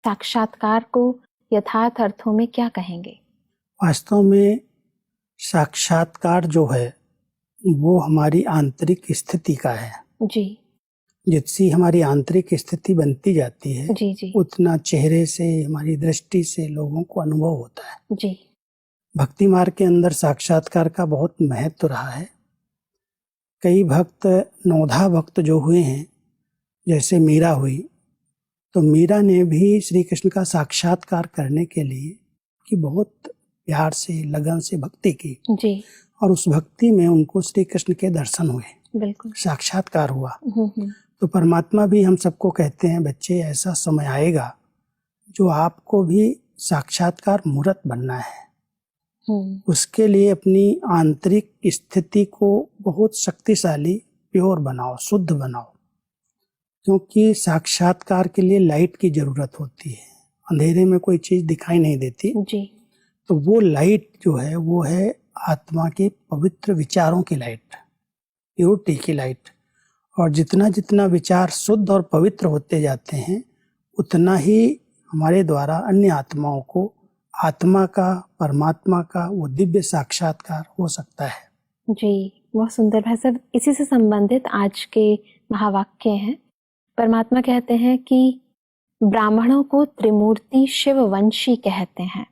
साक्षात्कार को यथार्थ अर्थों में क्या कहेंगे? वास्तव में साक्षात्कार जो है वो हमारी आंतरिक स्थिति का है जी जितनी हमारी आंतरिक स्थिति बनती जाती है जी जी उतना चेहरे से, हमारी दृष्टि से लोगों को अनुभव होता है। जी भक्ति मार्ग के अंदर साक्षात्कार का बहुत महत्व रहा है। कई भक्त, नौधा भक्त जो हुए हैं, जैसे मीरा हुई, तो मीरा ने भी श्री कृष्ण का साक्षात्कार करने के लिए कि बहुत प्यार से, लगन से भक्ति की जी और उस भक्ति में उनको श्री कृष्ण के दर्शन हुए, बिल्कुल साक्षात्कार हुआ। तो परमात्मा भी हम सबको कहते हैं, बच्चे ऐसा समय आएगा जो आपको भी साक्षात्कार मूर्त बनना है। उसके लिए अपनी आंतरिक स्थिति को बहुत शक्तिशाली, प्योर बनाओ, शुद्ध बनाओ, क्योंकि साक्षात्कार के लिए लाइट की जरूरत होती है। अंधेरे में कोई चीज दिखाई नहीं देती जी। तो वो लाइट जो है वो है आत्मा के पवित्र विचारों की लाइट, प्योरिटी की लाइट। और जितना जितना विचार शुद्ध और पवित्र होते जाते हैं उतना ही हमारे द्वारा अन्य आत्माओं को आत्मा का, परमात्मा का वो दिव्य साक्षात्कार हो सकता है। जी, बहुत सुंदर भाई साहब। इसी से संबंधित आज के महावाक्य हैं। परमात्मा कहते हैं कि ब्राह्मणों को त्रिमूर्ति शिववंशी कहते हैं।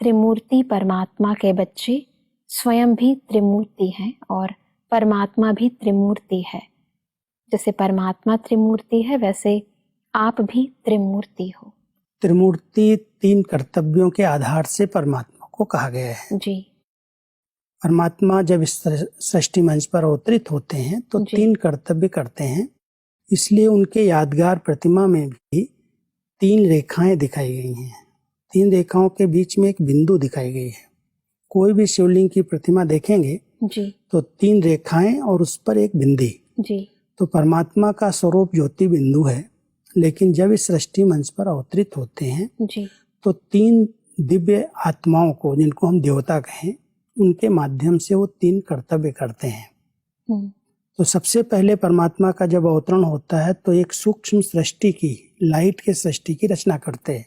त्रिमूर्ति परमात्मा के बच्चे स्वयं भी त्रिमूर्ति हैं और परमात्मा भी त्रिमूर्ति है। जैसे परमात्मा त्रिमूर्ति है वैसे आप भी त्रिमूर्ति हो। त्रिमूर्ति तीन कर्तव्यों के आधार से परमात्मा को कहा गया है। जी। परमात्मा जब इस सृष्टि मंच पर अवतरित होते हैं तो तीन कर्तव्य करते हैं, इसलिए उनके यादगार प्रतिमा में भी तीन रेखाएं दिखाई गई हैं। तीन रेखाओं के बीच में एक बिंदु दिखाई गई है। कोई भी शिवलिंग की प्रतिमा देखेंगे जी। तो तीन रेखाएं और उस पर एक बिंदी। जी। तो परमात्मा का स्वरूप ज्योति बिंदु है, लेकिन जब इस सृष्टि मंच पर अवतरित होते हैं जी। तो तीन दिव्य आत्माओं को, जिनको हम देवता कहें, उनके माध्यम से वो तीन कर्तव्य करते हैं। तो सबसे पहले परमात्मा का जब अवतरण होता है तो एक सूक्ष्म सृष्टि की, लाइट के सृष्टि की रचना करते हैं,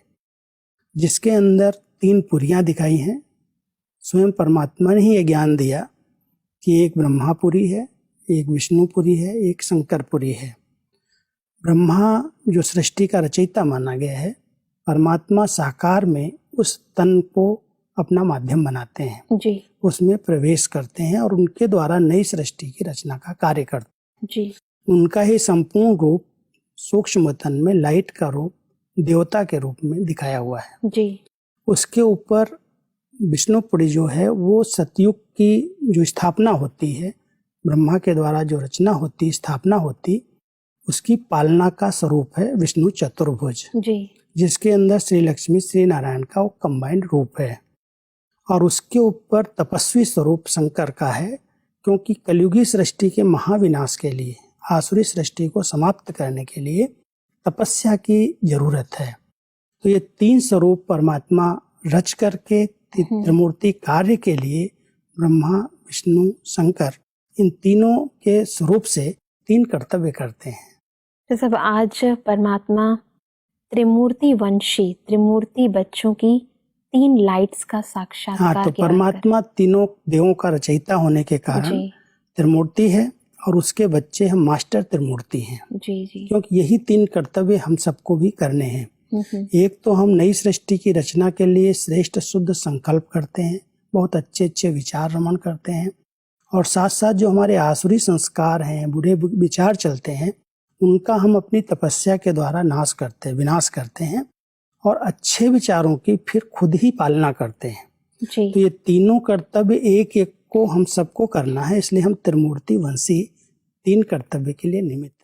जिसके अंदर तीन पुरियां दिखाई हैं। स्वयं परमात्मा ने ही ये ज्ञान दिया कि एक ब्रह्मापुरी है, एक विष्णुपुरी है, एक शंकरपुरी है। ब्रह्मा जो सृष्टि का रचयिता माना गया है, परमात्मा साकार में उस तन को अपना माध्यम बनाते हैं जी। उसमें प्रवेश करते हैं और उनके द्वारा नई सृष्टि की रचना का कार्य करते हैं। जी। उनका ही संपूर्ण रूप सूक्ष्म तन में लाइट का रूप देवता के रूप में दिखाया हुआ है। जी। उसके ऊपर विष्णुपुरी जो है वो सतयुग की जो स्थापना होती है, ब्रह्मा के द्वारा जो रचना होती, स्थापना होती, उसकी पालना का स्वरूप है विष्णु चतुर्भुज। जी। जिसके अंदर श्री लक्ष्मी, श्री नारायण का वो कंबाइंड रूप है। और उसके ऊपर तपस्वी स्वरूप शंकर का है, क्योंकि कलयुगी सृष्टि के महाविनाश के लिए, आसुरी सृष्टि को समाप्त करने के लिए तपस्या की जरूरत है। तो ये तीन स्वरूप परमात्मा रच करके त्रिमूर्ति कार्य के लिए ब्रह्मा, विष्णु, शंकर, इन तीनों के स्वरूप से तीन कर्तव्य करते हैं। तो सब आज परमात्मा त्रिमूर्ति वंशी, त्रिमूर्ति बच्चों की तीन लाइट्स का साक्षात्कार। हाँ, तो परमात्मा तीनों देवों का रचयिता होने के कारण त्रिमूर्ति है और उसके बच्चे हम मास्टर त्रिमूर्ति हैं। जी जी। क्योंकि यही तीन कर्तव्य हम सबको भी करने हैं। एक तो हम नई सृष्टि की रचना के लिए श्रेष्ठ शुद्ध संकल्प करते हैं, बहुत अच्छे अच्छे विचार रमण करते हैं, और साथ साथ जो हमारे आसुरी संस्कार हैं, बुरे विचार चलते हैं, उनका हम अपनी तपस्या के द्वारा नाश करते हैं, विनाश करते हैं, और अच्छे विचारों की फिर खुद ही पालना करते हैं। जी। तो ये तीनों कर्तव्य एक एक को हम सबको करना है, इसलिए हम त्रिमूर्ति वंशी तीन कर्तव्य के लिए निमित्त